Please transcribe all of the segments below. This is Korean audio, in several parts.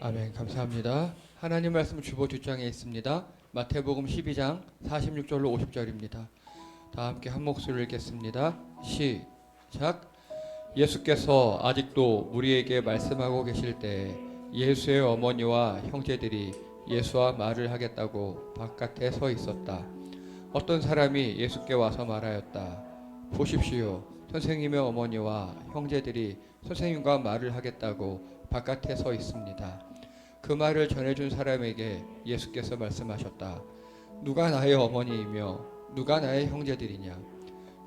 아멘. 감사합니다. 하나님 말씀 주보 뒷장에 있습니다. 마태복음 12장 46절로 50절입니다. 다 함께 한 목소리를 읽겠습니다. 시작. 예수께서 아직도 무리에게 말씀하고 계실 때 예수의 어머니와 형제들이 예수와 말을 하겠다고 바깥에 서 있었다. 어떤 사람이 예수께 와서 말하였다. 보십시오. 선생님의 어머니와 형제들이 선생님과 말을 하겠다고 바깥에 서 있습니다. 그 말을 전해준 사람에게 예수께서 말씀하셨다. 누가 나의 어머니이며 누가 나의 형제들이냐.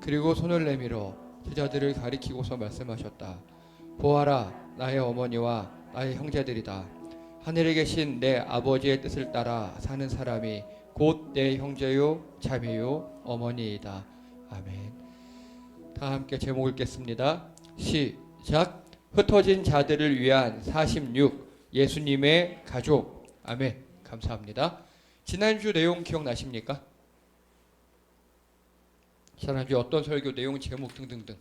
그리고 손을 내밀어 제자들을 가리키고서 말씀하셨다. 보아라, 나의 어머니와 나의 형제들이다. 하늘에 계신 내 아버지의 뜻을 따라 사는 사람이 곧 내 형제요 자매요 어머니이다. 아멘. 다 함께 제목 읽겠습니다. 시작. 흩어진 자들을 위한 46 예수님의 가족. 아멘. 감사합니다. 지난주 내용 기억나십니까? 지난주 어떤 설교 내용 제목 등등등.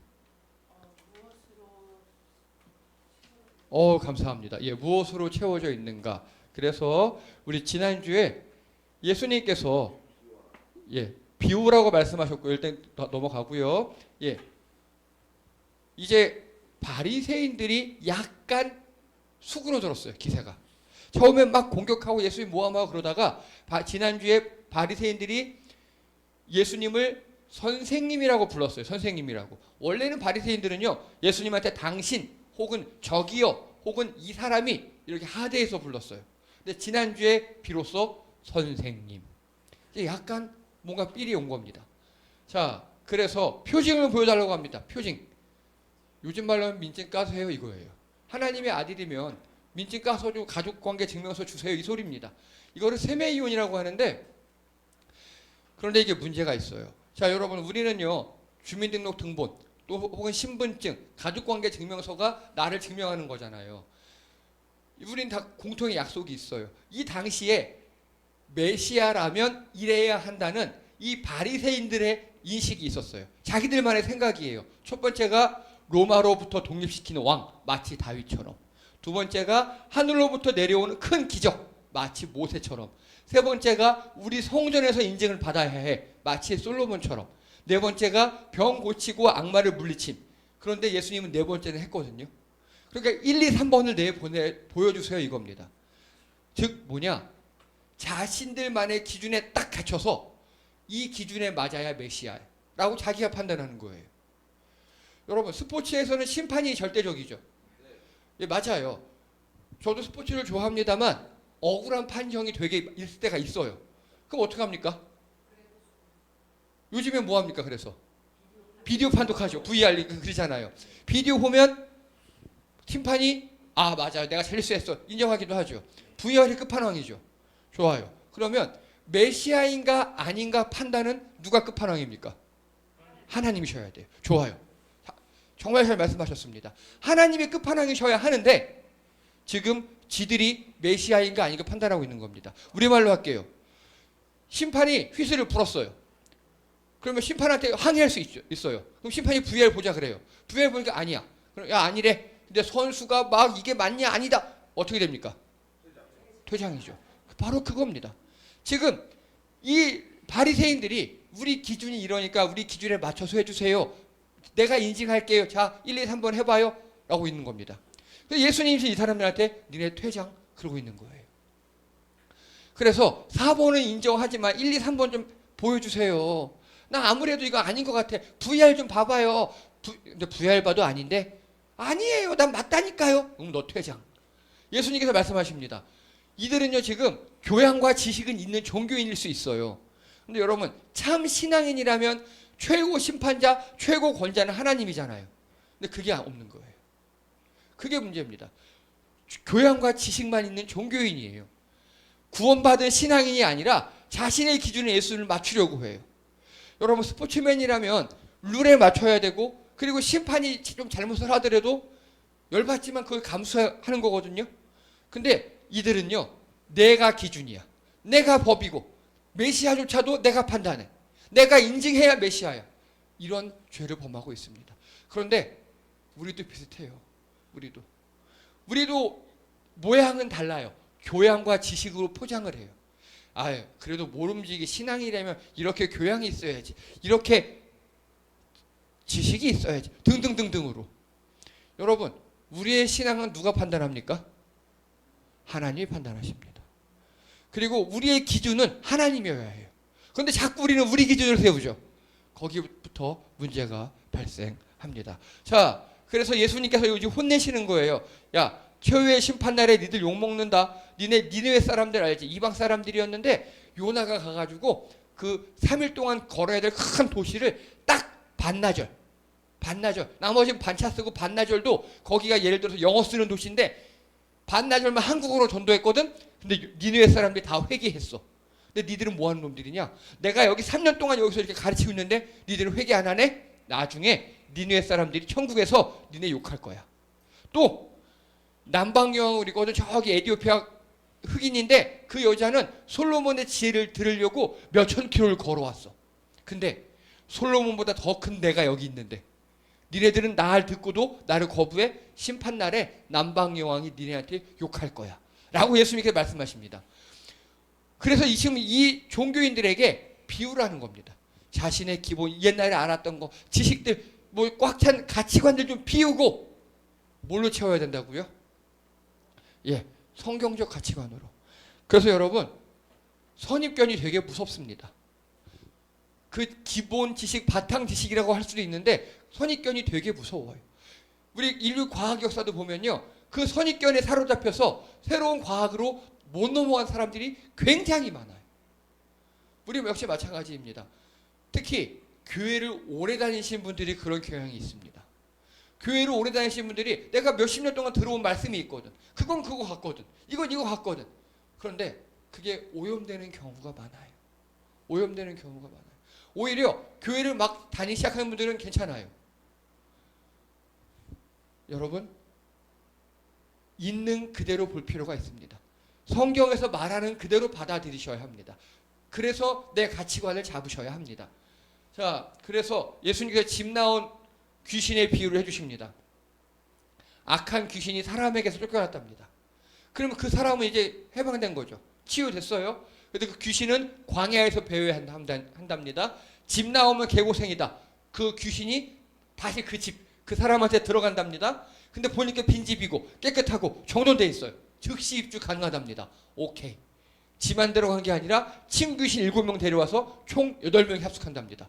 감사합니다. 예, 무엇으로 채워져 있는가. 그래서 우리 지난주에 예수님께서 비유라고 말씀하셨고 일단 넘어가고요. 이제 바리새인들이 약간 수그러들었어요. 기세가. 처음엔 막 공격하고 예수님 모함하고 그러다가 지난주에 바리새인들이 예수님을 선생님이라고 불렀어요. 선생님이라고. 원래는 바리새인들은요. 예수님한테 당신 혹은 저기요 혹은 이 사람이 이렇게 하대해서 불렀어요. 근데 지난주에 비로소 선생님. 이제 약간 뭔가 삘이 온 겁니다. 자, 그래서 표징을 보여달라고 합니다. 표징. 요즘 말로 하면 민증 까세요 이거예요. 하나님의 아들이면 민증 까서 좀 가족관계 증명서 주세요 이 소리입니다. 이거를 세매이혼이라고 하는데 그런데 이게 문제가 있어요. 자, 여러분 우리는요 주민등록 등본 또 혹은 신분증 가족관계 증명서가 나를 증명하는 거잖아요. 우린 다 공통의 약속이 있어요. 이 당시에 메시아라면 이래야 한다는 이 바리새인들의 인식이 있었어요. 자기들만의 생각이에요. 첫 번째가 로마로부터 독립시키는 왕, 마치 다윗처럼. 두 번째가 하늘로부터 내려오는 큰 기적, 마치 모세처럼. 세 번째가 우리 성전에서 인증을 받아야 해, 마치 솔로몬처럼. 네 번째가 병 고치고 악마를 물리침. 그런데 예수님은 네 번째는 했거든요. 그러니까 1, 2, 3번을 보여주세요 이겁니다. 즉 뭐냐? 자신들만의 기준에 딱 갖춰서 이 기준에 맞아야 메시아라고 자기가 판단하는 거예요. 여러분 스포츠에서는 심판이 절대적이죠. 예, 맞아요. 저도 스포츠를 좋아합니다만 억울한 판정이 되게 있을 때가 있어요. 그럼 어떡합니까? 요즘에 뭐합니까? 그래서 비디오 판독하죠. VR 그러잖아요. 비디오 보면 심판이 맞아요. 내가 잘못했어. 인정하기도 하죠. VR이 끝판왕이죠. 좋아요. 그러면 메시아인가 아닌가 판단은 누가 끝판왕입니까? 하나님이셔야 돼요. 좋아요. 정말 잘 말씀하셨습니다. 하나님이 끝판왕이셔야 하는데 지금 지들이 메시아인가 아닌가 판단하고 있는 겁니다. 우리말로 할게요. 심판이 휘슬을 불었어요. 그러면 심판한테 항의할 수 있어요. 그럼 심판이 VR 보자 그래요. VR 보니까 아니야. 그럼 야 아니래. 근데 선수가 막 이게 맞냐 아니다. 어떻게 됩니까? 퇴장이죠. 바로 그겁니다. 지금 이 바리새인들이 우리 기준이 이러니까 우리 기준에 맞춰서 해주세요. 내가 인증할게요. 자 1, 2, 3번 해봐요. 라고 있는 겁니다. 예수님이 이 사람들한테 니네 퇴장 그러고 있는 거예요. 그래서 4번은 인정하지만 1, 2, 3번 좀 보여주세요. 나 아무래도 이거 아닌 것 같아. VR 좀 봐봐요. 근데 VR 봐도 아닌데 아니에요. 난 맞다니까요. 너 퇴장. 예수님께서 말씀하십니다. 이들은요 지금 교양과 지식은 있는 종교인일 수 있어요. 근데 여러분 참 신앙인이라면 최고 심판자, 최고 권자는 하나님이잖아요. 근데 그게 없는 거예요. 그게 문제입니다. 교양과 지식만 있는 종교인이에요. 구원받은 신앙인이 아니라 자신의 기준에 예수를 맞추려고 해요. 여러분 스포츠맨이라면 룰에 맞춰야 되고 그리고 심판이 좀 잘못을 하더라도 열받지만 그걸 감수하는 거거든요. 근데 이들은요 내가 기준이야. 내가 법이고 메시아조차도 내가 판단해. 내가 인증해야 메시아야. 이런 죄를 범하고 있습니다. 그런데 우리도 비슷해요. 우리도 모양은 달라요. 교양과 지식으로 포장을 해요. 아유, 그래도 모름지기 신앙이라면 이렇게 교양이 있어야지. 이렇게 지식이 있어야지. 등등등등으로. 여러분, 우리의 신앙은 누가 판단합니까? 하나님이 판단하십니다. 그리고 우리의 기준은 하나님이어야 해요. 그런데 자꾸 우리는 우리 기준을 세우죠. 거기부터 문제가 발생합니다. 자, 그래서 예수님께서 요즘 혼내시는 거예요. 야, 최후의 심판날에 니들 욕먹는다. 니네웨 사람들 알지? 이방 사람들이었는데 요나가 가가지고 그 3일 동안 걸어야 될 큰 도시를 딱 반나절, 나머지는 반차 쓰고 반나절도 거기가 예를 들어서 영어 쓰는 도시인데 반나절만 한국어로 전도했거든. 근데 니네웨 사람들이 다 회개했어. 근데 니들은 뭐 하는 놈들이냐? 내가 여기 3년 동안 여기서 이렇게 가르치고 있는데 니들은 회개 안 하네? 나중에 니네웨 사람들이 천국에서 니네 욕할 거야. 또 남방여왕이거든. 저기 에티오피아 흑인인데 그 여자는 솔로몬의 지혜를 들으려고 몇천 킬로를 걸어왔어. 근데 솔로몬보다 더 큰 내가 여기 있는데 니네들은 날 듣고도 나를 거부해. 심판날에 남방여왕이 니네한테 욕할 거야 라고 예수님께 말씀하십니다. 그래서 지금 이 종교인들에게 비유라는 겁니다. 자신의 기본, 옛날에 알았던 거, 지식들, 뭐 꽉 찬 가치관들 좀 비우고 뭘로 채워야 된다고요? 예, 성경적 가치관으로. 그래서 여러분, 선입견이 되게 무섭습니다. 그 기본 지식, 바탕 지식이라고 할 수도 있는데 선입견이 되게 무서워요. 우리 인류 과학 역사도 보면요, 그 선입견에 사로잡혀서 새로운 과학으로 못 넘어간 사람들이 굉장히 많아요. 우리 역시 마찬가지입니다. 특히 교회를 오래 다니신 분들이 그런 경향이 있습니다. 교회를 오래 다니신 분들이 내가 몇십 년 동안 들어온 말씀이 있거든. 그건 그거 같거든. 이건 이거 같거든. 그런데 그게 오염되는 경우가 많아요. 오염되는 경우가 많아요. 오히려 교회를 막 다니기 시작하는 분들은 괜찮아요. 여러분, 있는 그대로 볼 필요가 있습니다. 성경에서 말하는 그대로 받아들이셔야 합니다. 그래서 내 가치관을 잡으셔야 합니다. 자, 그래서 예수님께서 집 나온 귀신의 비유를 해주십니다. 악한 귀신이 사람에게서 쫓겨났답니다. 그러면 그 사람은 이제 해방된 거죠. 치유됐어요. 그런데 그 귀신은 광야에서 배회한답니다. 집 나오면 개고생이다. 그 귀신이 다시 그 사람한테 들어간답니다. 근데 보니까 빈집이고 깨끗하고 정돈돼 있어요. 즉시 입주 가능하답니다. 오케이. 집만 들어간 게 아니라 친귀신 7명 데려와서 총 8명이 합숙한답니다.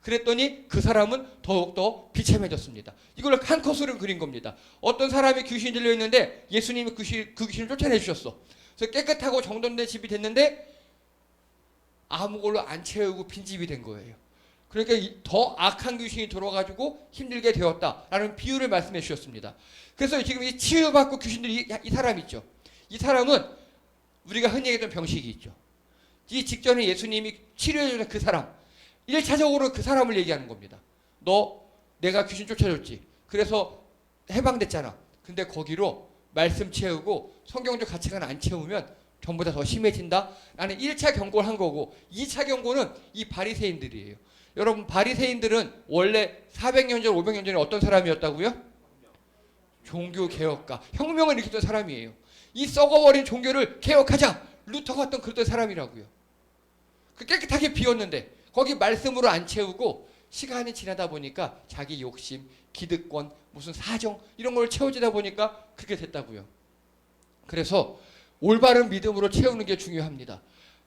그랬더니 그 사람은 더욱더 비참해졌습니다. 이걸 한 컷으로 그린 겁니다. 어떤 사람이 귀신이 들려있는데 예수님이 그 귀신을 쫓아내주셨어. 그래서 깨끗하고 정돈된 집이 됐는데 아무걸로 안 채우고 빈집이 된 거예요. 그러니까 더 악한 귀신이 들어와가지고 힘들게 되었다라는 비유를 말씀해 주셨습니다. 그래서 지금 이 치유받고 귀신들이 이 사람 있죠. 이 사람은 우리가 흔히 얘기했던 병식이 있죠. 이 직전에 예수님이 치료해 주는 그 사람, 1차적으로 그 사람을 얘기하는 겁니다. 내가 귀신 쫓아줬지. 그래서 해방됐잖아. 근데 거기로 말씀 채우고 성경적 가치관 안 채우면 전부 다 더 심해진다. 라는 1차 경고를 한 거고 2차 경고는 이 바리새인들이에요. 여러분, 바리새인들은 원래 400년 전, 500년 전에 어떤 사람이었다고요? 종교개혁가, 혁명을 일으켰던 사람이에요. 이 썩어버린 종교를 개혁하자! 루터가 어떤 그랬던 사람이라고요. 그 깨끗하게 비웠는데 거기 말씀으로 안 채우고 시간이 지나다 보니까 자기 욕심, 기득권, 무슨 사정 이런 걸 채워지다 보니까 그렇게 됐다고요. 그래서 올바른 믿음으로 채우는 게 중요합니다.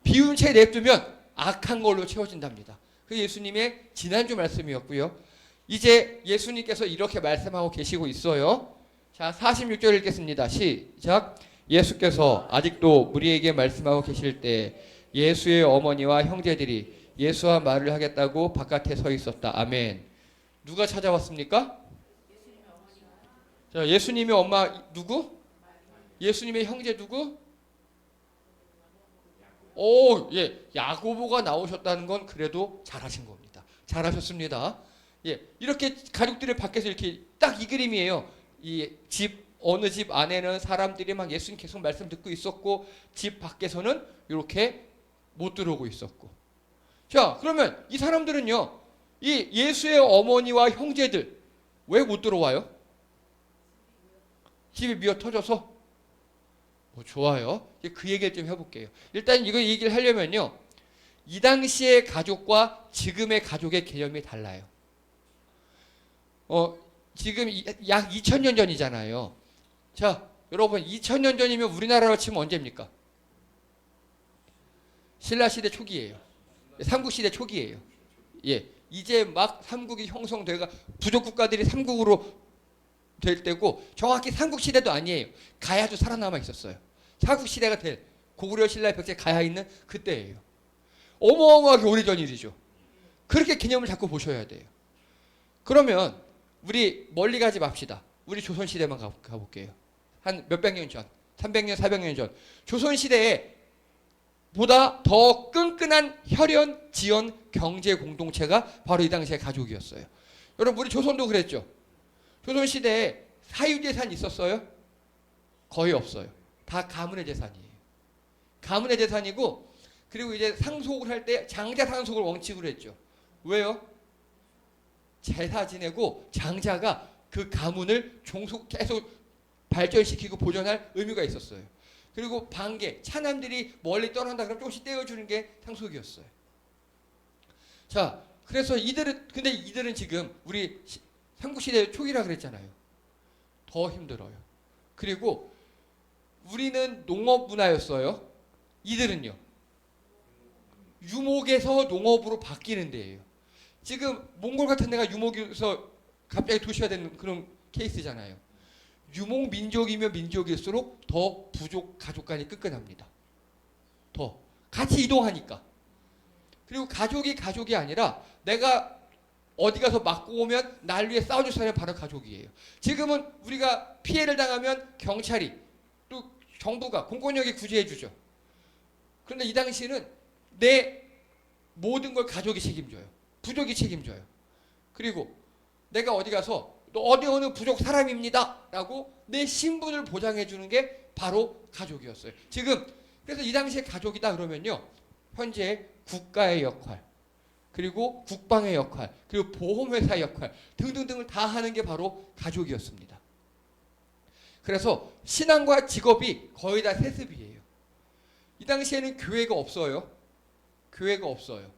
비운 채 냅두면 악한 걸로 채워진답니다. 그게 예수님의 지난주 말씀이었고요. 이제 예수님께서 이렇게 말씀하고 계시고 있어요. 자, 46절 읽겠습니다. 시작. 예수께서 아직도 무리에게 말씀하고 계실 때 예수의 어머니와 형제들이 예수와 말을 하겠다고 바깥에 서 있었다. 아멘. 누가 찾아왔습니까? 자, 예수님의 엄마 누구? 예수님의 형제 누구? 오, 예, 야고보가 나오셨다는 건 그래도 잘하신 겁니다. 잘하셨습니다. 예, 이렇게 가족들이 밖에서 이렇게 딱 이 그림이에요. 이 어느 집 안에는 사람들이 막 예수님 계속 말씀 듣고 있었고 집 밖에서는 이렇게 못 들어오고 있었고. 자, 그러면 이 사람들은요, 이 예수의 어머니와 형제들 왜 못 들어와요? 집이 미어 터져서? 좋아요. 이제 그 얘기를 좀 해볼게요. 일단 이거 얘기를 하려면요. 이 당시의 가족과 지금의 가족의 개념이 달라요. 지금 약 2000년 전이잖아요. 자, 여러분 2000년 전이면 우리나라로 치면 언제입니까? 신라시대 초기예요. 삼국시대 초기예요. 예, 이제 막 삼국이 형성돼가 부족국가들이 삼국으로 될 때고 정확히 삼국시대도 아니에요. 가야도 살아남아 있었어요. 삼국시대가 될 고구려 신라의 벽제에 가야 있는 그때예요. 어마어마하게 오래전 일이죠. 그렇게 개념을 자꾸 보셔야 돼요. 그러면 우리 멀리 가지 맙시다. 우리 조선시대만 가볼게요. 한 몇백 년 전, 300년, 400년 전. 조선시대에 보다 더 끈끈한 혈연, 지연, 경제 공동체가 바로 이 당시의 가족이었어요. 여러분 우리 조선도 그랬죠. 조선시대에 사유재산 있었어요? 거의 없어요. 다 가문의 재산이에요. 가문의 재산이고 그리고 이제 상속을 할 때 장자 상속을 원칙으로 했죠. 왜요? 제사 지내고 장자가 그 가문을 계속 발전시키고 보존할 의무가 있었어요. 그리고 반계, 차남들이 멀리 떠난다 그러면 조금씩 떼어주는 게 상속이었어요. 자, 그래서 근데 이들은 지금 우리 삼국시대 초기라 그랬잖아요. 더 힘들어요. 그리고 우리는 농업 문화였어요. 이들은요. 유목에서 농업으로 바뀌는 데예요. 지금 몽골 같은 데가 유목에서 갑자기 도시가 되는 그런 케이스잖아요. 유목 민족이면 민족일수록 더 부족 가족 간이 끈끈합니다. 더 같이 이동하니까. 그리고 가족이 아니라 내가 어디 가서 맞고 오면 날 위해 싸워줄 사람이 바로 가족이에요. 지금은 우리가 피해를 당하면 경찰이 또 정부가 공권력이 구제해주죠. 그런데 이 당시에는 내 모든 걸 가족이 책임져요. 부족이 책임져요. 그리고 내가 어디 가서 너 어느 부족 사람입니다 라고 내 신분을 보장해주는 게 바로 가족이었어요. 지금 그래서 이 당시에 가족이다 그러면요. 현재 국가의 역할 그리고 국방의 역할 그리고 보험회사의 역할 등등등을 다 하는 게 바로 가족이었습니다. 그래서 신앙과 직업이 거의 다 세습이에요. 이 당시에는 교회가 없어요. 교회가 없어요.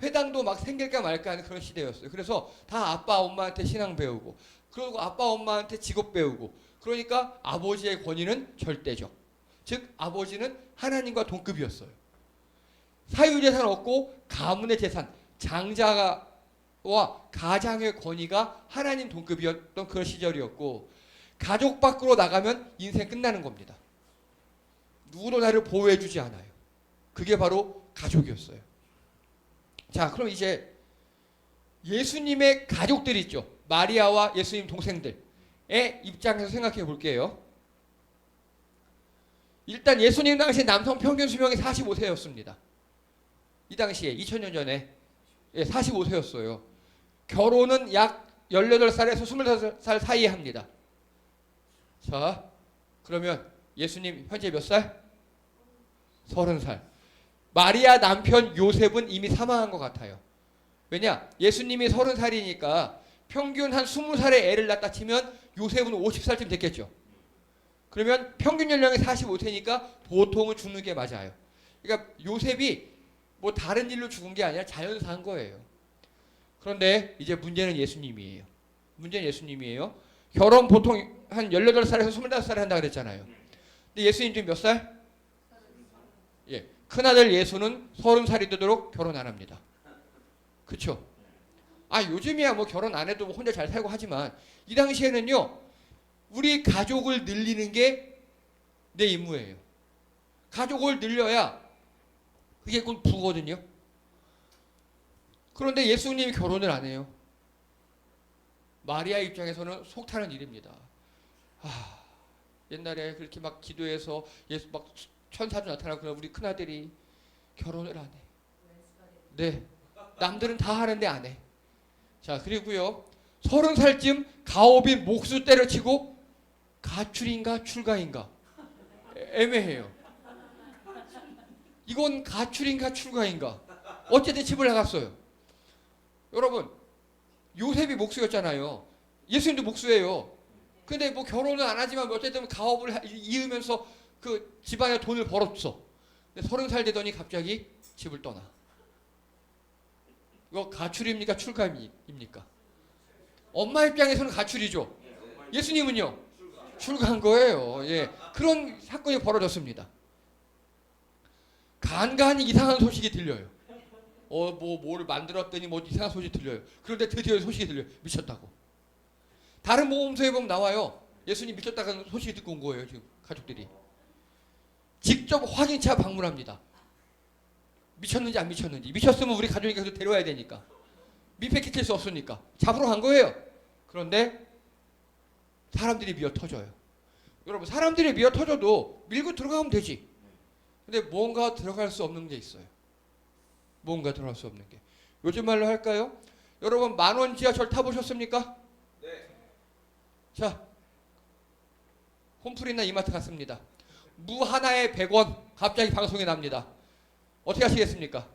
회당도 막 생길까 말까 하는 그런 시대였어요. 그래서 다 아빠 엄마한테 신앙 배우고 그리고 아빠 엄마한테 직업 배우고 그러니까 아버지의 권위는 절대적. 즉 아버지는 하나님과 동급이었어요. 사유재산 없고 가문의 재산 장자와 가장의 권위가 하나님 동급이었던 그런 시절이었고 가족 밖으로 나가면 인생 끝나는 겁니다. 누구도 나를 보호해주지 않아요. 그게 바로 가족이었어요. 자, 그럼 이제 예수님의 가족들 있죠. 마리아와 예수님 동생들의 입장에서 생각해 볼게요. 일단 예수님 당시 남성 평균 수명이 45세였습니다. 이 당시에 2000년 전에 45세였어요. 결혼은 약 18살에서 25살 사이에 합니다. 자, 그러면 예수님 현재 몇 살? 30살. 마리아 남편 요셉은 이미 사망한 것 같아요. 왜냐? 예수님이 30살이니까 평균 한 20살의 애를 낳다 치면 요셉은 50살쯤 됐겠죠. 그러면 평균 연령이 45세니까 보통은 죽는 게 맞아요. 그러니까 요셉이 뭐 다른 일로 죽은 게 아니라 자연사한 거예요. 그런데 이제 문제는 예수님이에요. 문제는 예수님이에요. 결혼 보통 한 18살에서 25살에 한다 그랬잖아요. 근데 예수님 지금 몇 살? 예. 큰아들 예수는 30살이 되도록 결혼 안 합니다. 그쵸? 요즘이야 뭐 결혼 안 해도 혼자 잘 살고 하지만 이 당시에는요. 우리 가족을 늘리는 게 내 임무예요. 가족을 늘려야 그게 곧 부거든요. 그런데 예수님이 결혼을 안 해요. 마리아 입장에서는 속 타는 일입니다. 옛날에 그렇게 막 기도해서 예수 막 천사도 나타나고 그런 우리 큰아들이 결혼을 안 해. 네. 남들은 다 하는데 안 해. 자, 그리고요. 30살쯤 가오빈 목수 때려치고 가출인가 출가인가 애매해요. 이건 가출인가 출가인가. 어쨌든 집을 나갔어요. 여러분 요셉이 목수였잖아요. 예수님도 목수예요. 근데 뭐 결혼은 안 하지만 어쨌든 가업을 이으면서 그 집안에 돈을 벌었어. 근데 30살 되더니 갑자기 집을 떠나. 이거 가출입니까? 출가입니까? 엄마 입장에서는 가출이죠. 예수님은요? 출가한 거예요. 예. 그런 사건이 벌어졌습니다. 간간히 이상한 소식이 들려요. 뭐를 만들었더니 뭐 이상한 소식이 들려요. 그런데 드디어 소식이 들려요. 미쳤다고. 다른 모험서에 보면 나와요. 예수님 미쳤다는 소식이 듣고 온 거예요. 지금 가족들이. 직접 확인차 방문합니다. 미쳤는지 안 미쳤는지. 미쳤으면 우리 가족이 계속 데려와야 되니까. 민폐 끼칠 수 없으니까. 잡으러 간 거예요. 그런데 사람들이 미어 터져요. 여러분, 사람들이 미어 터져도 밀고 들어가면 되지. 근데 뭔가 들어갈 수 없는 게 있어요. 뭔가 들어갈 수 없는 게. 요즘 말로 할까요? 여러분, 10,000원 지하철 타보셨습니까? 네. 자, 홈플이나 이마트 갔습니다. 무 하나에 100원 갑자기 방송이 납니다. 어떻게 하시겠습니까?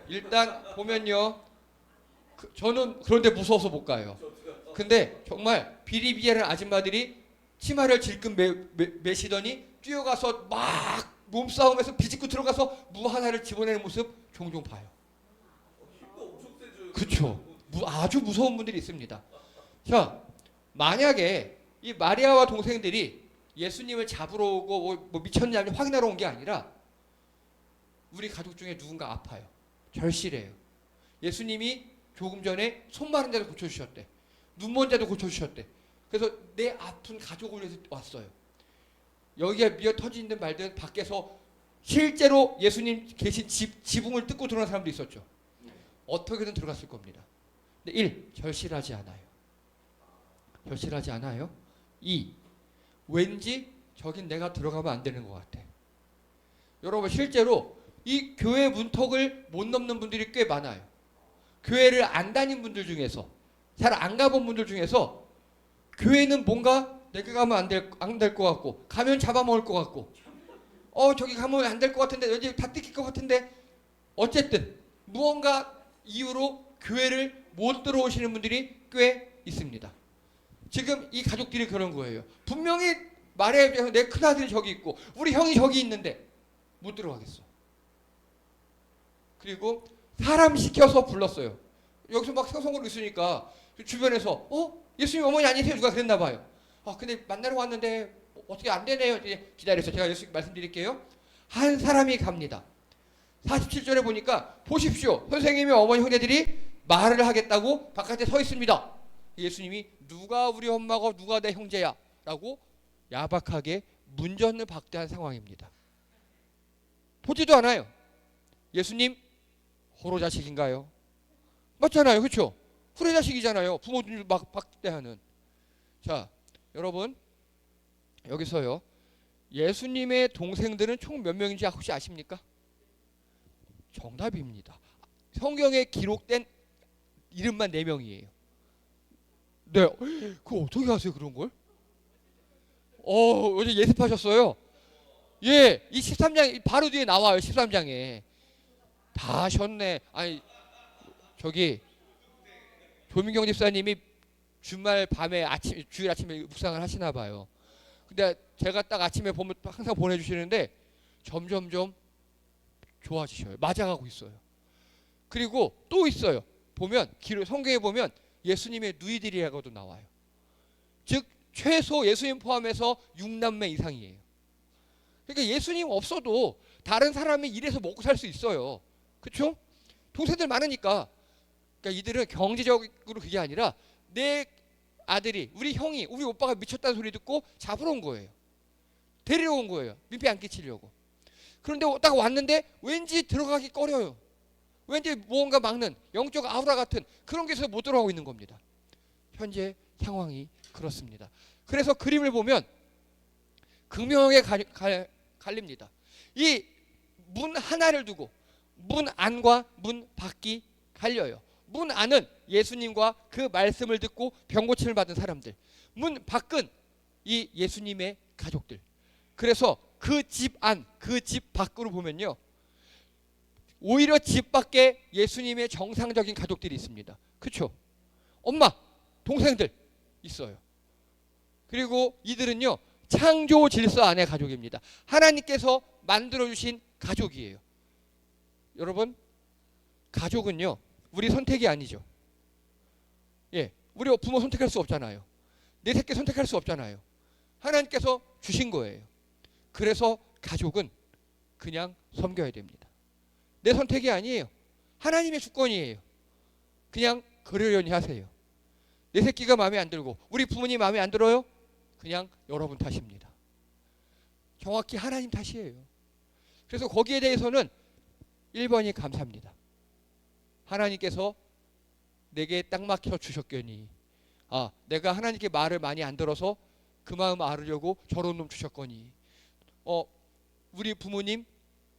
일단 보면요. 저는 그런데 무서워서 못 가요. 근데 정말 비리비리한 아줌마들이 치마를 질끈 매시더니 뛰어가서 막 몸싸움에서 비집고 들어가서 무 하나를 집어내는 모습 종종 봐요. 그렇죠. 아주 무서운 분들이 있습니다. 자, 만약에 이 마리아와 동생들이 예수님을 잡으러 오고 뭐 미쳤냐면 확인하러 온 게 아니라 우리 가족 중에 누군가 아파요. 절실해요. 예수님이 조금 전에 손 마른 데도 고쳐주셨대. 눈 먼 데도 고쳐주셨대. 그래서 내 아픈 가족을 위해서 왔어요. 여기에 미어 터지는 말들은 밖에서 실제로 예수님 계신 지붕을 뜯고 들어간 사람도 있었죠. 어떻게든 들어갔을 겁니다. 근데 1. 절실하지 않아요. 절실하지 않아요. 2. 왠지 저긴 내가 들어가면 안 되는 것 같아. 여러분, 실제로 이 교회 문턱을 못 넘는 분들이 꽤 많아요. 교회를 안 다닌 분들 중에서, 잘 안 가본 분들 중에서 교회는 뭔가 내가 가면 안 될 것 같고, 가면 잡아먹을 것 같고, 저기 가면 안 될 것 같은데, 왠지 다 뜯길 것 같은데, 어쨌든 무언가 이유로 교회를 못 들어오시는 분들이 꽤 있습니다. 지금 이 가족들이 그런 거예요. 분명히 말해야 내 큰아들이 저기 있고 우리 형이 저기 있는데 못 들어가겠어. 그리고 사람 시켜서 불렀어요. 여기서 막 성성으로 있으니까 주변에서 예수님 어머니 아니세요? 누가 그랬나 봐요. 근데 만나러 왔는데 어떻게 안 되네요. 이제 기다려서 제가 예수님 말씀드릴게요. 한 사람이 갑니다. 47절에 보니까 보십시오. 선생님의 어머니 형제들이 말을 하겠다고 바깥에 서 있습니다. 예수님이 누가 우리 엄마고 누가 내 형제야? 라고 야박하게 문전을 박대한 상황입니다. 보지도 않아요. 예수님 호로자식인가요? 맞잖아요. 그렇죠? 후레자식이잖아요. 부모들 막 박대하는. 자, 여러분 여기서요. 예수님의 동생들은 총 몇 명인지 혹시 아십니까? 정답입니다. 성경에 기록된 이름만 4명이에요. 네. 그거 어떻게 아세요, 그런 걸? 어제 예습하셨어요? 예, 이 13장 바로 뒤에 나와요. 13장에. 다 하셨네. 아니, 저기 조민경 집사님이 주말 밤에 주일 아침에 묵상을 하시나 봐요. 근데 제가 딱 아침에 보면 항상 보내주시는데 점점점 좋아지셔요. 맞아가고 있어요. 그리고 또 있어요. 보면 성경에 보면 예수님의 누이들이라고도 나와요. 즉 최소 예수님 포함해서 6남매 이상이에요. 그러니까 예수님 없어도 다른 사람이 일해서 먹고 살 수 있어요. 그렇죠? 동생들 많으니까. 그러니까 이들은 경제적으로 그게 아니라 내 아들이, 우리 형이, 우리 오빠가 미쳤다는 소리 듣고 잡으러 온 거예요. 데리러 온 거예요. 민폐 안 끼치려고. 그런데 딱 왔는데 왠지 들어가기 꺼려요. 왠지 무언가 막는 영적 아우라 같은 그런 게 있어서 못 들어가고 있는 겁니다. 현재 상황이 그렇습니다. 그래서 그림을 보면 극명하게 갈립니다. 이 문 하나를 두고 문 안과 문 밖이 갈려요. 문 안은 예수님과 그 말씀을 듣고 병 고침을 받은 사람들. 문 밖은 이 예수님의 가족들. 그래서 그 집 안, 그 집 밖으로 보면요. 오히려 집 밖에 예수님의 정상적인 가족들이 있습니다. 그렇죠? 엄마, 동생들 있어요. 그리고 이들은요. 창조 질서 안의 가족입니다. 하나님께서 만들어주신 가족이에요. 여러분, 가족은요, 우리 선택이 아니죠. 예, 우리 부모 선택할 수 없잖아요. 내 새끼 선택할 수 없잖아요. 하나님께서 주신 거예요. 그래서 가족은 그냥 섬겨야 됩니다. 내 선택이 아니에요. 하나님의 주권이에요. 그냥 그러려니 하세요. 내 새끼가 마음에 안 들고 우리 부모님 마음에 안 들어요? 그냥 여러분 탓입니다. 정확히 하나님 탓이에요. 그래서 거기에 대해서는 1번이 감사합니다. 하나님께서 내게 딱 막혀 주셨거니, 내가 하나님께 말을 많이 안 들어서 그 마음 알으려고 저런 놈 주셨거니, 우리 부모님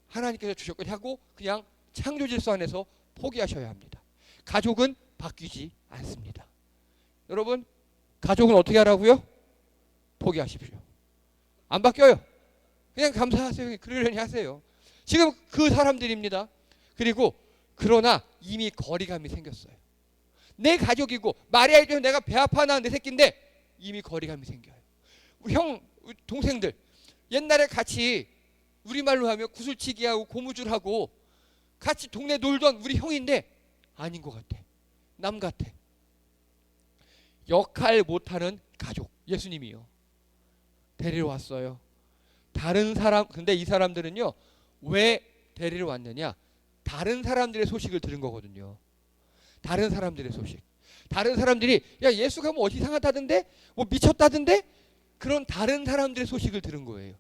하나님께서 주셨거니 하고 그냥 창조 질서 안에서 포기하셔야 합니다. 가족은 바뀌지 않습니다. 여러분, 가족은 어떻게 하라고요? 포기하십시오. 안 바뀌어요. 그냥 감사하세요. 그러려니 하세요. 지금 그 사람들입니다. 그리고 그러나 이미 거리감이 생겼어요. 내 가족이고 말이야 해도 내가 배 아파 낳은 내 새끼인데 이미 거리감이 생겨요. 우리 형, 동생들 옛날에 같이 우리말로 하면 구슬치기하고 고무줄하고 같이 동네 놀던 우리 형인데 아닌 것 같아. 남 같아. 역할 못하는 가족, 예수님이요. 데리러 왔어요. 다른 사람, 근데 이 사람들은요, 왜 데리러 왔느냐? 다른 사람들의 소식을 들은 거거든요. 다른 사람들의 소식. 다른 사람들이 야, 예수가 뭐 어디 이상하다던데? 뭐 미쳤다던데? 그런 다른 사람들의 소식을 들은 거예요.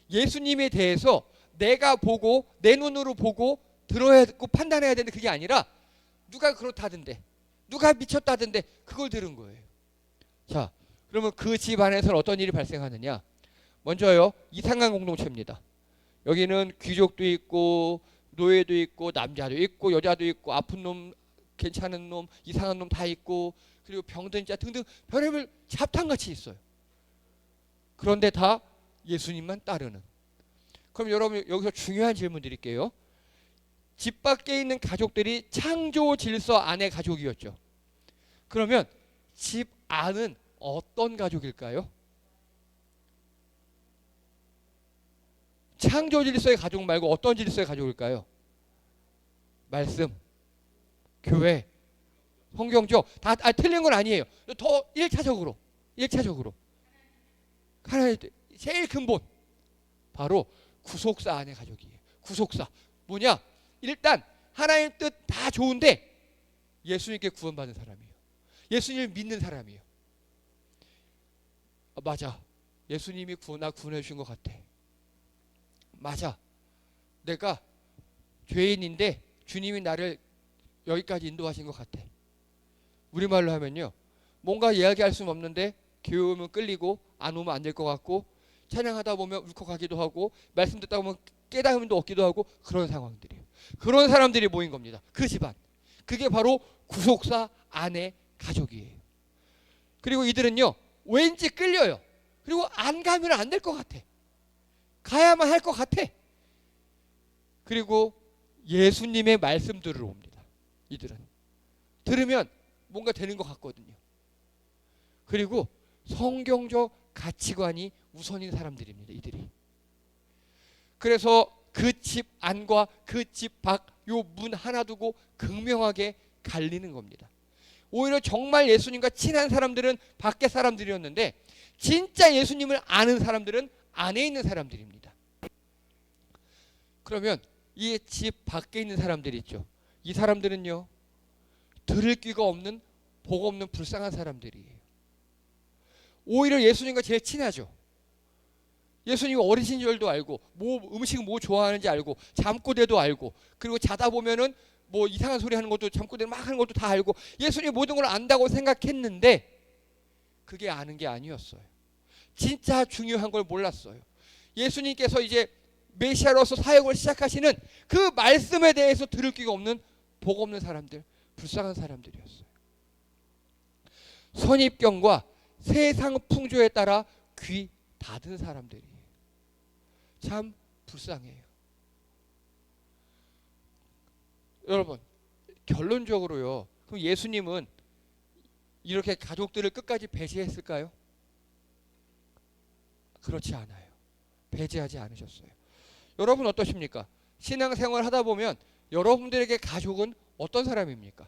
예수님에 대해서 내가 보고 내 눈으로 보고 들어야 듣고 판단해야 되는데 그게 아니라 누가 그렇다던데, 누가 미쳤다던데 그걸 들은 거예요. 자, 그러면 그 집 안에서는 어떤 일이 발생하느냐? 먼저요, 이상한 공동체입니다. 여기는 귀족도 있고 노예도 있고 남자도 있고 여자도 있고 아픈 놈, 괜찮은 놈, 이상한 놈 다 있고 그리고 병든 자 등등 별의별 잡탕같이 있어요. 그런데 다 예수님만 따르는. 그럼 여러분 여기서 중요한 질문 드릴게요. 집 밖에 있는 가족들이 창조 질서 안의 가족이었죠. 그러면 집 안은 어떤 가족일까요? 창조 질서의 가족 말고 어떤 질서의 가족일까요? 말씀, 교회, 성경적 다 틀린 건 아니에요. 더 1차적으로 하나의 제일 근본 바로 구속사 안의 가족이에요. 구속사 뭐냐? 일단 하나님 뜻 다 좋은데 예수님께 구원받은 사람이에요. 예수님을 믿는 사람이에요. 맞아, 예수님이 나 구원해 주신 것 같아. 맞아, 내가 죄인인데 주님이 나를 여기까지 인도하신 것 같아. 우리말로 하면요, 뭔가 이야기할 수는 없는데 교회 오면 끌리고 안 오면 안 될 것 같고 찬양하다 보면 울컥하기도 하고 말씀 듣다 보면 깨달음도 얻기도 하고 그런 상황들이에요. 그런 사람들이 모인 겁니다. 그 집안. 그게 바로 구속사 안의 가족이에요. 그리고 이들은요, 왠지 끌려요. 그리고 안 가면 안 될 것 같아. 가야만 할 것 같아. 그리고 예수님의 말씀 들으러 옵니다. 이들은 들으면 뭔가 되는 것 같거든요. 그리고 성경적 가치관이 우선인 사람들입니다. 이들이. 그래서 그 집 안과 그 집 밖 요 문 하나 두고 극명하게 갈리는 겁니다. 오히려 정말 예수님과 친한 사람들은 밖에 사람들이었는데 진짜 예수님을 아는 사람들은 안에 있는 사람들입니다. 그러면 이 집 밖에 있는 사람들 있죠. 이 사람들은요, 들을 귀가 없는 복 없는 불쌍한 사람들이에요. 오히려 예수님과 제일 친하죠. 예수님이 어리신 줄도 알고 뭐 음식 뭐 좋아하는지 알고 잠꼬대도 알고 그리고 자다 보면은 뭐 이상한 소리 하는 것도 잠꼬대 막 하는 것도 다 알고 예수님이 모든 걸 안다고 생각했는데 그게 아는 게 아니었어요. 진짜 중요한 걸 몰랐어요. 예수님께서 이제 메시아로서 사역을 시작하시는 그 말씀에 대해서 들을 귀가 없는 복 없는 사람들, 불쌍한 사람들이었어요. 선입견과 세상 풍조에 따라 귀 닫은 사람들이에요. 참 불쌍해요. 여러분, 결론적으로요, 그럼 예수님은 이렇게 가족들을 끝까지 배제했을까요? 그렇지 않아요. 배제하지 않으셨어요. 여러분 어떠십니까? 신앙생활 하다 보면 여러분들에게 가족은 어떤 사람입니까?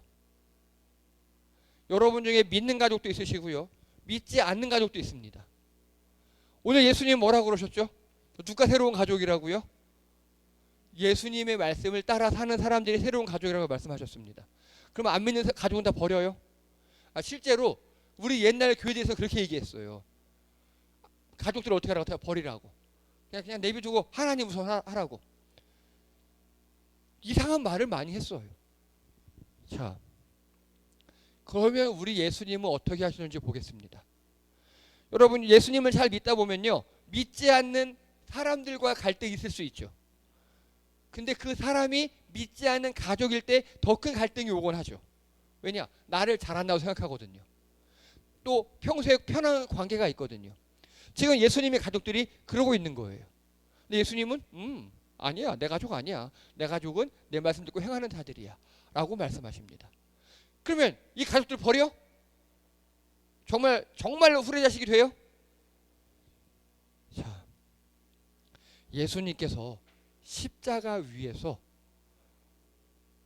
여러분 중에 믿는 가족도 있으시고요. 믿지 않는 가족도 있습니다. 오늘 예수님 뭐라고 그러셨죠? 누가 새로운 가족이라고요? 예수님의 말씀을 따라 사는 사람들이 새로운 가족이라고 말씀하셨습니다. 그러면 안 믿는 가족은 다 버려요? 실제로 우리 옛날 교회에서 그렇게 얘기했어요. 가족들을 어떻게 하라고? 다 버리라고. 그냥 내비두고 하나님 우선 하라고. 이상한 말을 많이 했어요. 자, 그러면 우리 예수님은 어떻게 하시는지 보겠습니다. 여러분 예수님을 잘 믿다 보면요, 믿지 않는 사람들과 갈등이 있을 수 있죠. 근데 그 사람이 믿지 않는 가족일 때 더 큰 갈등이 오곤 하죠. 왜냐? 나를 잘한다고 생각하거든요. 또 평소에 편한 관계가 있거든요. 지금 예수님의 가족들이 그러고 있는 거예요. 근데 예수님은 아니야, 내 가족 아니야. 내 가족은 내 말씀 듣고 행하는 자들이야 라고 말씀하십니다. 그러면 이 가족들 버려? 정말로 후레자식이 돼요? 자, 예수님께서 십자가 위에서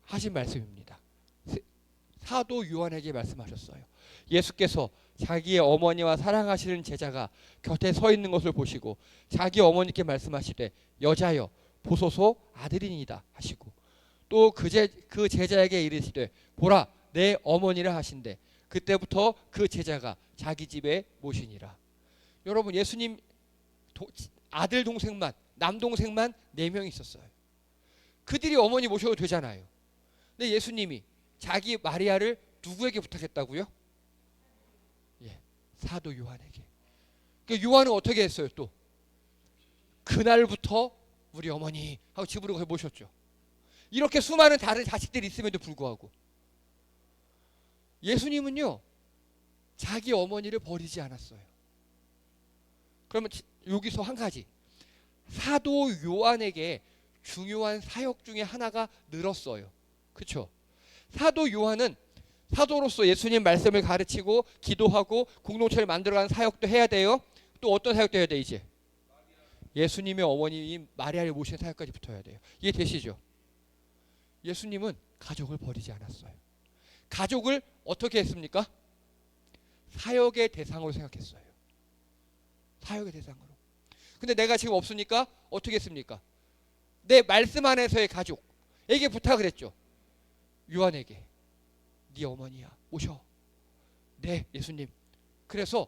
하신 말씀입니다. 사도 요한에게 말씀하셨어요. 예수께서 자기의 어머니와 사랑하시는 제자가 곁에 서 있는 것을 보시고 자기 어머니께 말씀하시되 여자여 보소서 아들이니이다 하시고 또 그 제자에게 이르시되 보라 내 어머니라 하신대 그때부터 그 제자가 자기 집에 모시니라. 여러분 예수님 아들 동생만 남동생만 4명 있었어요. 그들이 어머니 모셔도 되잖아요. 근데 예수님이 자기 마리아를 누구에게 부탁했다고요? 예, 사도 요한에게. 그러니까 요한은 어떻게 했어요? 또 그날부터 우리 어머니 하고 집으로 모셨죠. 이렇게 수많은 다른 자식들이 있음에도 불구하고 예수님은요 자기 어머니를 버리지 않았어요. 그러면 여기서 한 가지, 사도 요한에게 중요한 사역 중에 하나가 늘었어요. 그렇죠? 사도 요한은 사도로서 예수님 말씀을 가르치고 기도하고 공동체를 만들어가는 사역도 해야 돼요. 또 어떤 사역도 해야 돼? 이제 예수님의 어머니인 마리아를 모시는 사역까지 붙어야 돼요. 이해되시죠? 예수님은 가족을 버리지 않았어요. 가족을 어떻게 했습니까? 사역의 대상으로 생각했어요. 사역의 대상으로. 근데 내가 지금 없으니까 어떻게 했습니까? 내 말씀 안에서의 가족에게 부탁을 했죠. 요한에게 네 어머니야 오셔. 네 예수님. 그래서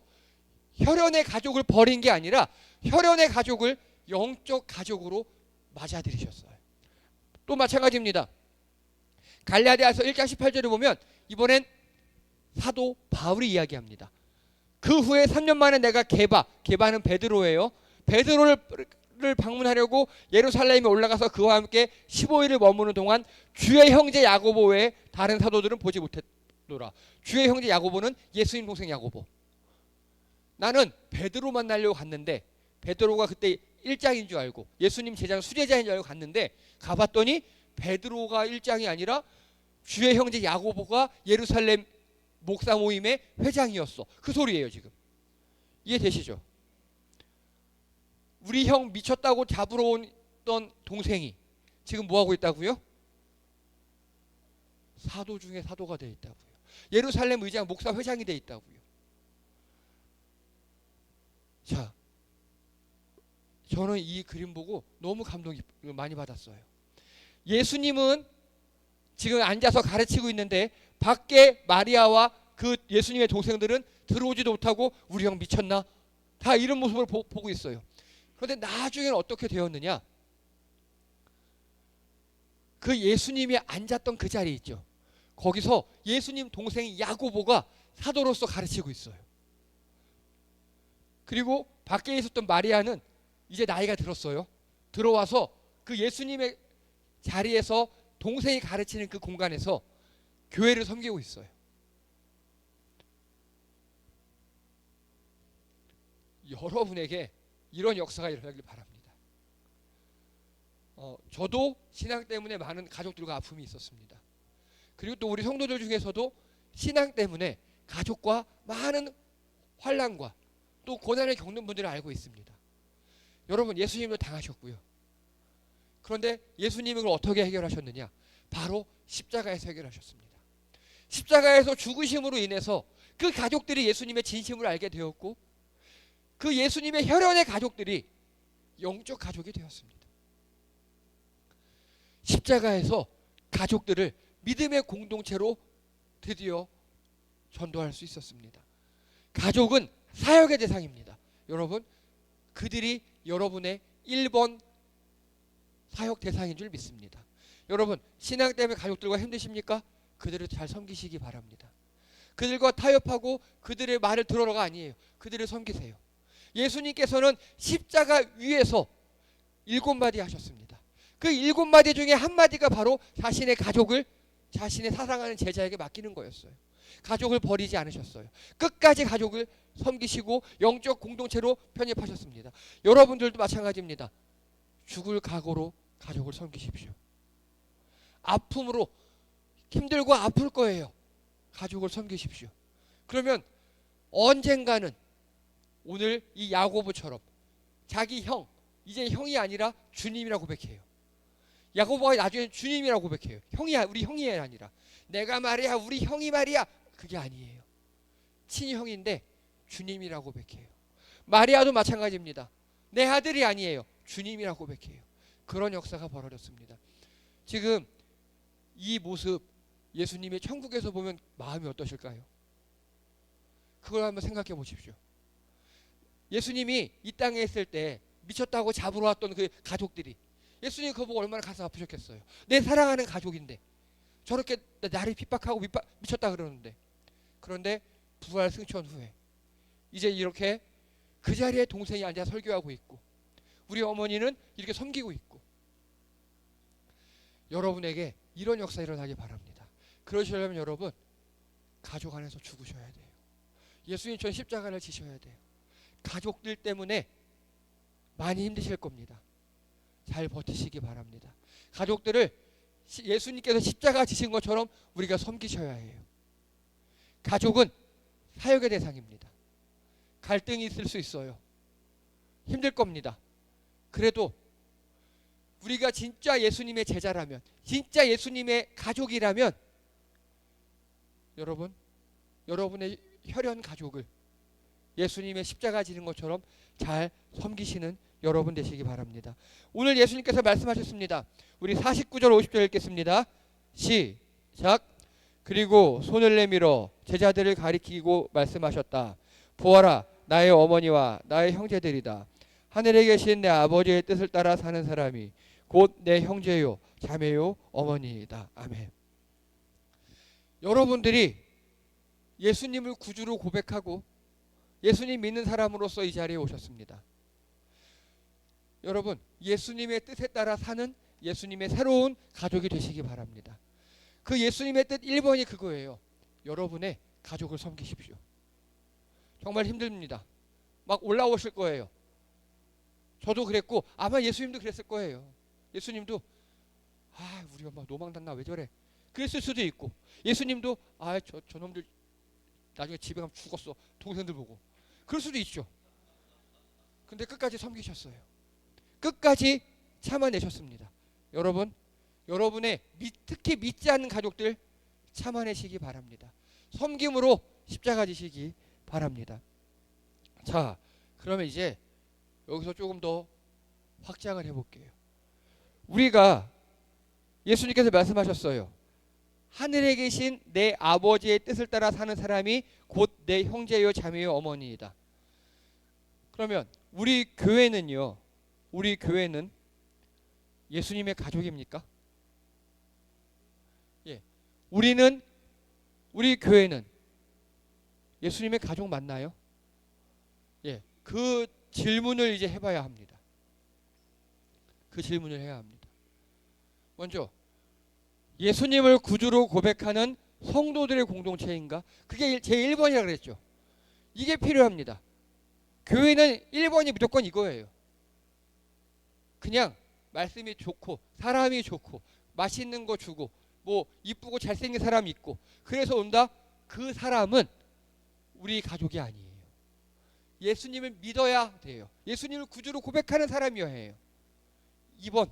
혈연의 가족을 버린 게 아니라 혈연의 가족을 영적 가족으로 맞아들이셨어요. 또 마찬가지입니다. 갈라디아서 1장 18절을 보면 이번엔 사도 바울이 이야기합니다. 그 후에 3년 만에 내가 게바는 베드로예요. 베드로를 방문하려고 예루살렘에 올라가서 그와 함께 15일을 머무는 동안 주의 형제 야고보 외에 다른 사도들은 보지 못했노라. 주의 형제 야고보는 예수님 동생 야고보. 나는 베드로 만나려고 갔는데 베드로가 그때 일장인 줄 알고 예수님 제자는 수제자인 줄 알고 갔는데 가봤더니 베드로가 일장이 아니라 주의 형제 야고보가 예루살렘 목사 모임의 회장이었어. 그 소리예요 지금. 이해되시죠? 우리 형 미쳤다고 잡으러 온던 동생이 지금 뭐하고 있다고요? 사도 중에 사도가 돼 있다고요. 예루살렘 의장 목사 회장이 돼 있다고요. 자, 저는 이 그림 보고 너무 감동 많이 받았어요. 예수님은 지금 앉아서 가르치고 있는데 밖에 마리아와 그 예수님의 동생들은 들어오지도 못하고 우리 형 미쳤나? 다 이런 모습을 보고 있어요. 그런데 나중에는 어떻게 되었느냐? 그 예수님이 앉았던 그 자리 있죠. 거기서 예수님 동생 야고보가 사도로서 가르치고 있어요. 그리고 밖에 있었던 마리아는 이제 나이가 들었어요. 들어와서 그 예수님의 자리에서 동생이 가르치는 그 공간에서 교회를 섬기고 있어요. 여러분에게 이런 역사가 일어나길 바랍니다. 저도 신앙 때문에 많은 가족들과 아픔이 있었습니다. 그리고 또 우리 성도들 중에서도 신앙 때문에 가족과 많은 환난과 또 고난을 겪는 분들을 알고 있습니다. 여러분 예수님도 당하셨고요. 그런데 예수님은 그걸 어떻게 해결하셨느냐? 바로 십자가에서 해결하셨습니다. 십자가에서 죽으심으로 인해서 그 가족들이 예수님의 진심을 알게 되었고 그 예수님의 혈연의 가족들이 영적 가족이 되었습니다. 십자가에서 가족들을 믿음의 공동체로 드디어 전도할 수 있었습니다. 가족은 사역의 대상입니다. 여러분, 그들이 여러분의 1번 사역 대상인 줄 믿습니다. 여러분, 신앙 때문에 가족들과 힘드십니까? 그들을 잘 섬기시기 바랍니다. 그들과 타협하고 그들의 말을 들으러가 아니에요. 그들을 섬기세요. 예수님께서는 십자가 위에서 7마디 하셨습니다. 그 7마디 중에 한 마디가 바로 자신의 가족을 자신의 사랑하는 제자에게 맡기는 거였어요. 가족을 버리지 않으셨어요. 끝까지 가족을 섬기시고 영적 공동체로 편입하셨습니다. 여러분들도 마찬가지입니다. 죽을 각오로 가족을 섬기십시오. 아픔으로 힘들고 아플 거예요. 가족을 섬기십시오. 그러면 언젠가는 오늘 이 야고보처럼 자기 형, 이제 형이 아니라 주님이라고 고백해요. 야고보가 나중에 주님이라고 고백해요. 형이 우리 형이 아니라 내가 말이야 우리 형이 말이야 그게 아니에요. 친형인데 주님이라고 고백해요. 마리아도 마찬가지입니다. 내 아들이 아니에요. 주님이라고 고백해요. 그런 역사가 벌어졌습니다. 지금 이 모습 예수님의 천국에서 보면 마음이 어떠실까요? 그걸 한번 생각해 보십시오. 예수님이 이 땅에 있을 때 미쳤다고 잡으러 왔던 그 가족들이 예수님 그거 보고 얼마나 가슴 아프셨겠어요. 내 사랑하는 가족인데 저렇게 나를 핍박하고 미쳤다 그러는데, 그런데 부활 승천 후에 이제 이렇게 그 자리에 동생이 앉아 설교하고 있고 우리 어머니는 이렇게 섬기고 있고, 여러분에게 이런 역사 일어나기 바랍니다. 그러시려면 여러분 가족 안에서 죽으셔야 돼요. 예수님처럼 십자가를 지셔야 돼요. 가족들 때문에 많이 힘드실 겁니다. 잘 버티시기 바랍니다. 가족들을 예수님께서 십자가 지신 것처럼 우리가 섬기셔야 해요. 가족은 사역의 대상입니다. 갈등이 있을 수 있어요. 힘들 겁니다. 그래도 우리가 진짜 예수님의 제자라면, 진짜 예수님의 가족이라면 여러분, 여러분의 혈연 가족을 예수님의 십자가 지는 것처럼 잘 섬기시는 여러분 되시기 바랍니다. 오늘 예수님께서 말씀하셨습니다. 우리 49절 50절 읽겠습니다. 시작. 그리고 손을 내밀어 제자들을 가리키고 말씀하셨다. 보아라, 나의 어머니와 나의 형제들이다. 하늘에 계신 내 아버지의 뜻을 따라 사는 사람이 곧 내 형제요 자매요 어머니이다. 아멘. 여러분들이 예수님을 구주로 고백하고 예수님 믿는 사람으로서 이 자리에 오셨습니다. 여러분, 예수님의 뜻에 따라 사는 예수님의 새로운 가족이 되시기 바랍니다. 그 예수님의 뜻 1번이 그거예요. 여러분의 가족을 섬기십시오. 정말 힘듭니다. 막 올라오실 거예요. 저도 그랬고 아마 예수님도 그랬을 거예요. 예수님도 우리 엄마 노망났나 왜 저래 그랬을 수도 있고, 예수님도 저놈들 나중에 집에 가면 죽었어 동생들 보고 그럴 수도 있죠. 근데 끝까지 섬기셨어요. 끝까지 참아내셨습니다. 여러분, 여러분의 특히 믿지 않는 가족들 참아내시기 바랍니다. 섬김으로 십자가 지시기 바랍니다. 자, 그러면 이제 여기서 조금 더 확장을 해볼게요. 우리가 예수님께서 말씀하셨어요. 하늘에 계신 내 아버지의 뜻을 따라 사는 사람이 곧 내 형제요 자매요 어머니이다. 그러면 우리 교회는요, 우리 교회는 예수님의 가족입니까? 예, 우리 교회는 예수님의 가족 맞나요? 예, 그 질문을 이제 해봐야 합니다. 그 질문을 해야 합니다. 먼저 예수님을 구주로 고백하는 성도들의 공동체인가? 그게 제 1번이라고 그랬죠. 이게 필요합니다. 교회는 1번이 무조건 이거예요. 그냥 말씀이 좋고 사람이 좋고 맛있는 거 주고 뭐 이쁘고 잘생긴 사람이 있고 그래서 온다? 그 사람은 우리 가족이 아니에요. 예수님을 믿어야 돼요. 예수님을 구주로 고백하는 사람이어야 해요. 2번,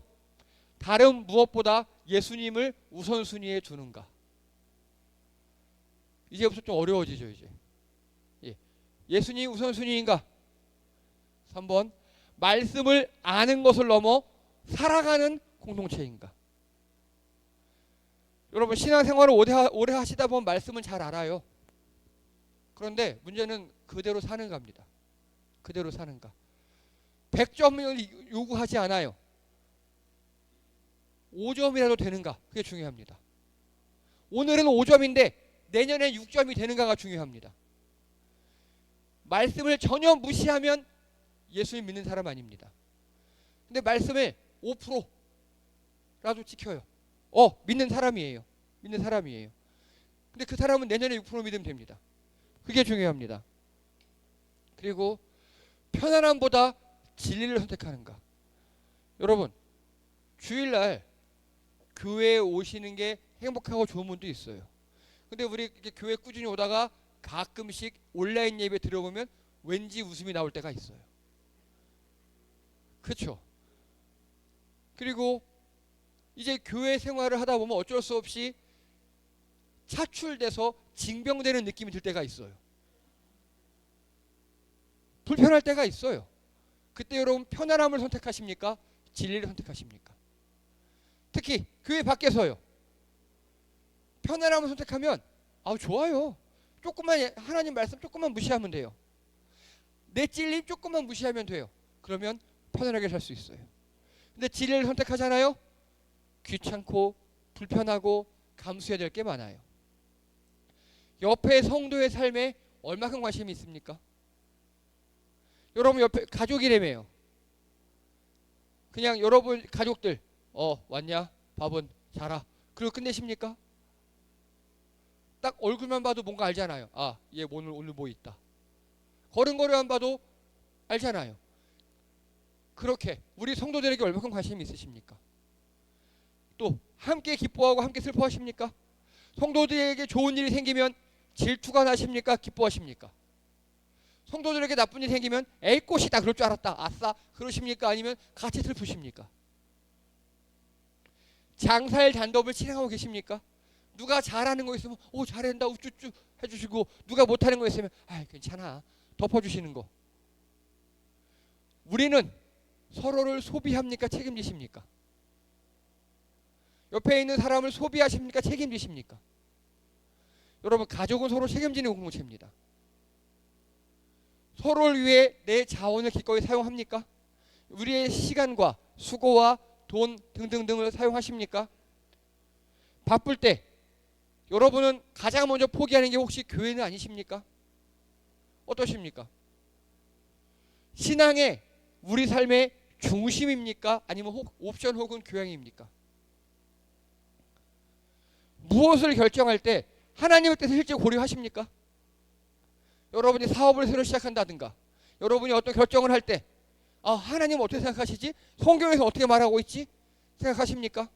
다른 무엇보다 예수님을 우선순위에 두는가. 이제부터 좀 어려워지죠. 이제 예수님이 우선순위인가. 3번, 말씀을 아는 것을 넘어 살아가는 공동체인가. 여러분, 신앙생활을 오래 하시다 보면 말씀은 잘 알아요. 그런데 문제는 그대로 사는 겁니다. 그대로 사는가. 100점을 요구하지 않아요. 5점이라도 되는가. 그게 중요합니다. 오늘은 5점인데 내년에 6점이 되는가가 중요합니다. 말씀을 전혀 무시하면 예수님 믿는 사람 아닙니다. 근데 말씀을 5%라도 지켜요. 믿는 사람이에요. 믿는 사람이에요. 근데 그 사람은 내년에 6% 믿으면 됩니다. 그게 중요합니다. 그리고 편안함보다 진리를 선택하는가. 여러분, 주일날 교회에 오시는 게 행복하고 좋은 분도 있어요. 근데 우리 이렇게 교회 꾸준히 오다가 가끔씩 온라인 예배 들어보면 왠지 웃음이 나올 때가 있어요. 그렇죠? 그리고 이제 교회 생활을 하다 보면 어쩔 수 없이 차출돼서 징병되는 느낌이 들 때가 있어요. 불편할 때가 있어요. 그때 여러분 편안함을 선택하십니까? 진리를 선택하십니까? 특히 교회 밖에서요. 편안함을 선택하면 좋아요. 조금만 하나님 말씀 조금만 무시하면 돼요. 내 진리 조금만 무시하면 돼요. 그러면 편안하게 살 수 있어요. 근데 진리를 선택하잖아요. 귀찮고 불편하고 감수해야 될 게 많아요. 옆에 성도의 삶에 얼마큼 관심이 있습니까? 여러분 옆에 가족이라며요. 그냥 여러분 가족들 왔냐? 밥은 자라. 그리고 끝내십니까? 딱 얼굴만 봐도 뭔가 알잖아요. 얘 오늘 뭐 있다. 걸음걸이만 봐도 알잖아요. 그렇게 우리 성도들에게 얼마큼 관심이 있으십니까? 또 함께 기뻐하고 함께 슬퍼하십니까? 성도들에게 좋은 일이 생기면 질투가 나십니까? 기뻐하십니까? 성도들에게 나쁜 일이 생기면 에이 꽃이다 그럴 줄 알았다 아싸 그러십니까? 아니면 같이 슬프십니까? 장사일 단법을 실행하고 계십니까? 누가 잘하는 거 있으면 잘한다 우쭈쭈 해주시고, 누가 못하는 거 있으면 괜찮아 덮어주시는 거. 우리는 서로를 소비합니까? 책임지십니까? 옆에 있는 사람을 소비하십니까? 책임지십니까? 여러분, 가족은 서로 책임지는 공동체입니다. 서로를 위해 내 자원을 기꺼이 사용합니까? 우리의 시간과 수고와 돈 등등등을 사용하십니까? 바쁠 때 여러분은 가장 먼저 포기하는 게 혹시 교회는 아니십니까? 어떠십니까? 신앙의 우리 삶의 중심입니까? 아니면 옵션 혹은 교양입니까? 무엇을 결정할 때 하나님의 뜻을 실제 고려하십니까? 여러분이 사업을 새로 시작한다든가, 여러분이 어떤 결정을 할 때 하나님 어떻게 생각하시지? 성경에서 어떻게 말하고 있지? 생각하십니까?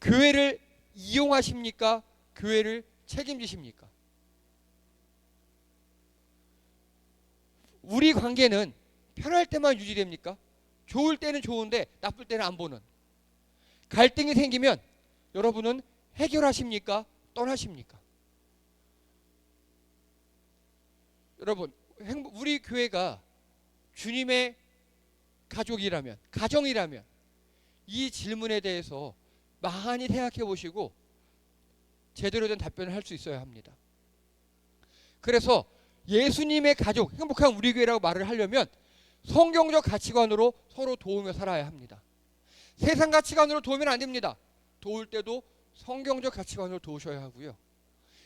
교회를 이용하십니까? 교회를 책임지십니까? 우리 관계는 편할 때만 유지됩니까? 좋을 때는 좋은데 나쁠 때는 안 보는. 갈등이 생기면 여러분은 해결하십니까? 떠나십니까? 여러분, 우리 교회가 주님의 가족이라면, 가정이라면 이 질문에 대해서 많이 생각해 보시고 제대로 된 답변을 할 수 있어야 합니다. 그래서 예수님의 가족, 행복한 우리 교회라고 말을 하려면 성경적 가치관으로 서로 도우며 살아야 합니다. 세상 가치관으로 도우면 안 됩니다. 도울 때도 성경적 가치관으로 도우셔야 하고요.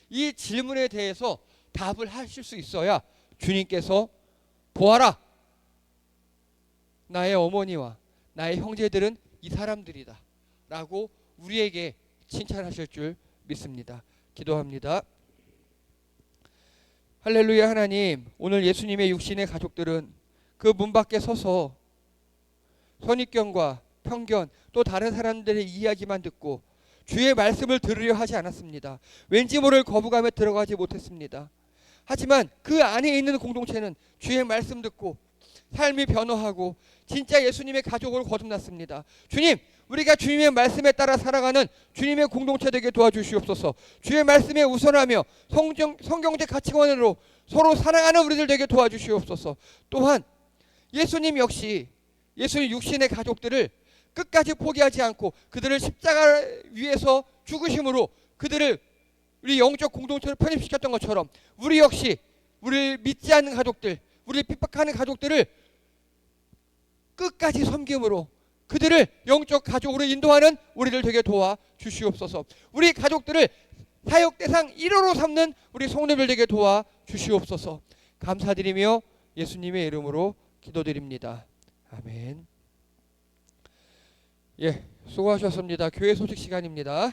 이 질문에 대해서 답을 하실 수 있어야 주님께서 보아라, 나의 어머니와 나의 형제들은 이 사람들이다 라고 우리에게 칭찬하실 줄 믿습니다. 기도합니다. 할렐루야. 하나님, 오늘 예수님의 육신의 가족들은 그 문 밖에 서서 선입견과 편견 또 다른 사람들의 이야기만 듣고 주의 말씀을 들으려 하지 않았습니다. 왠지 모를 거부감에 들어가지 못했습니다. 하지만 그 안에 있는 공동체는 주의 말씀 듣고 삶이 변화하고 진짜 예수님의 가족으로 거듭났습니다. 주님, 우리가 주님의 말씀에 따라 살아가는 주님의 공동체 되게 도와주시옵소서. 주의 말씀에 우선하며 성경적 가치관으로 서로 사랑하는 우리들 되게 도와주시옵소서. 또한 예수님 역시 예수님 육신의 가족들을 끝까지 포기하지 않고 그들을 십자가 위에서 죽으심으로 그들을 우리 영적 공동체를 편입시켰던 것처럼 우리 역시 우리를 믿지 않는 가족들, 우리를 핍박하는 가족들을 끝까지 섬김으로 그들을 영적 가족으로 인도하는 우리를 되게 도와 주시옵소서. 우리 가족들을 사역 대상 1호로 삼는 우리 성도들 되게 도와 주시옵소서. 감사드리며 예수님의 이름으로 기도드립니다. 아멘. 예, 수고하셨습니다. 교회 소식 시간입니다.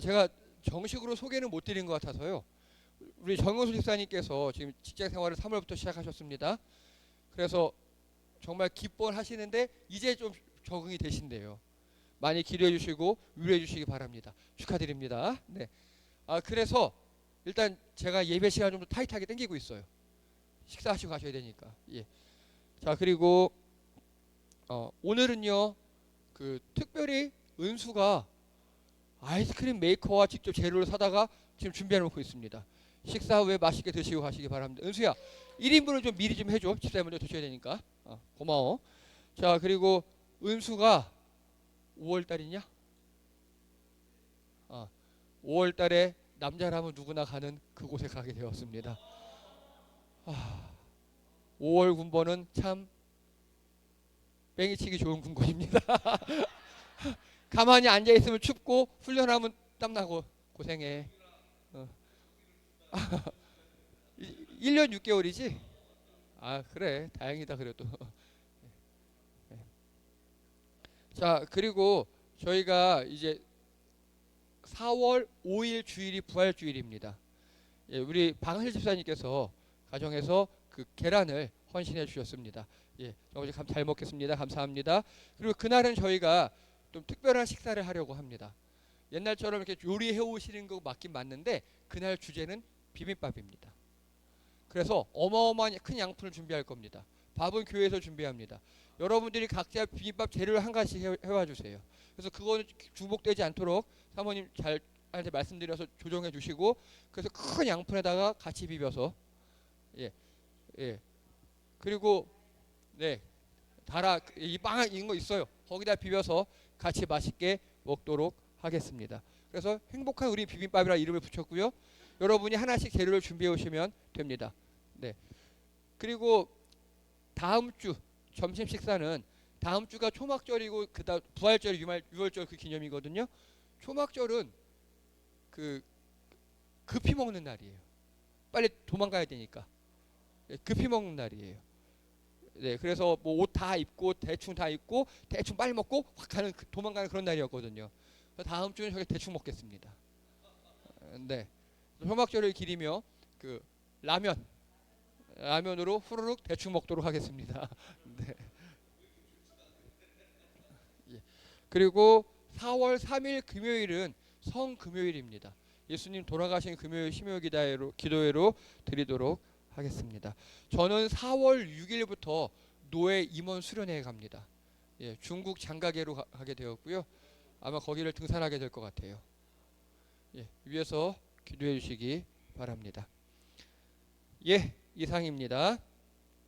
제가 정식으로 소개는 못 드린 것 같아서요. 우리 정용수 집사님께서 지금 직장 생활을 3월부터 시작하셨습니다. 그래서 정말 기뻐하시는데 이제 좀 적응이 되신대요. 많이 기도해 주시고 위로해 주시기 바랍니다. 축하드립니다. 네. 그래서 일단 제가 예배 시간 좀 더 타이트하게 당기고 있어요. 식사하시고 가셔야 되니까. 예. 자, 그리고 오늘은요. 특별히 은수가 아이스크림 메이커와 직접 재료를 사다가 지금 준비해 놓고 있습니다. 식사 후에 맛있게 드시고 가시기 바랍니다. 은수야, 1인분을 좀 미리 좀 해줘. 집사님 먼저 드셔야 되니까. 고마워. 자, 그리고 은수가 5월달이냐? 5월달에 남자라면 누구나 가는 그곳에 가게 되었습니다. 5월 군번은 참 뺑이치기 좋은 군번입니다. 가만히 앉아있으면 춥고 훈련하면 땀나고 고생해. 1년 6개월이지? 그래, 다행이다 그래도. 자, 그리고 저희가 이제 4월 5일 주일이 부활주일입니다. 예, 우리 방실 집사님께서 가정에서 그 계란을 헌신해 주셨습니다. 예, 어제 잘 먹겠습니다. 감사합니다. 그리고 그날은 저희가 좀 특별한 식사를 하려고 합니다. 옛날처럼 이렇게 요리해 오시는 거 맞긴 맞는데 그날 주제는 비빔밥입니다. 그래서 어마어마한 큰 양푼을 준비할 겁니다. 밥은 교회에서 준비합니다. 여러분들이 각자 비빔밥 재료를 한 가지씩 해와 주세요. 그래서 그거는 중복되지 않도록 사모님 잘 말씀드려서 조정해 주시고, 그래서 큰 양푼에다가 같이 비벼서 예. 그리고 네, 이 빵 이런 거 있어요. 거기다 비벼서 같이 맛있게 먹도록 하겠습니다. 그래서 행복한 우리 비빔밥이라 이름을 붙였고요. 여러분이 하나씩 재료를 준비해 오시면 됩니다. 네. 그리고 다음 주 점심 식사는 다음 주가 초막절이고 그다음 부활절이 유월절 그 기념이거든요. 초막절은 급히 먹는 날이에요. 빨리 도망가야 되니까. 급히 먹는 날이에요. 네, 그래서 뭐 옷 다 입고 대충 다 입고 대충 빨리 먹고 확 도망가는 그런 날이었거든요. 다음 주는 저희 대충 먹겠습니다. 네, 초막절을 기리며 라면으로 후루룩 대충 먹도록 하겠습니다. 네. 예. 그리고 4월 3일 금요일은 성금요일입니다. 예수님 돌아가신 금요일 심요 기도회로 드리도록 하겠습니다. 저는 4월 6일부터 노예 임원 수련회에 갑니다. 예, 중국 장가계로 가게 되었고요. 아마 거기를 등산하게 될 것 같아요. 예, 위에서 기도해 주시기 바랍니다. 예, 이상입니다.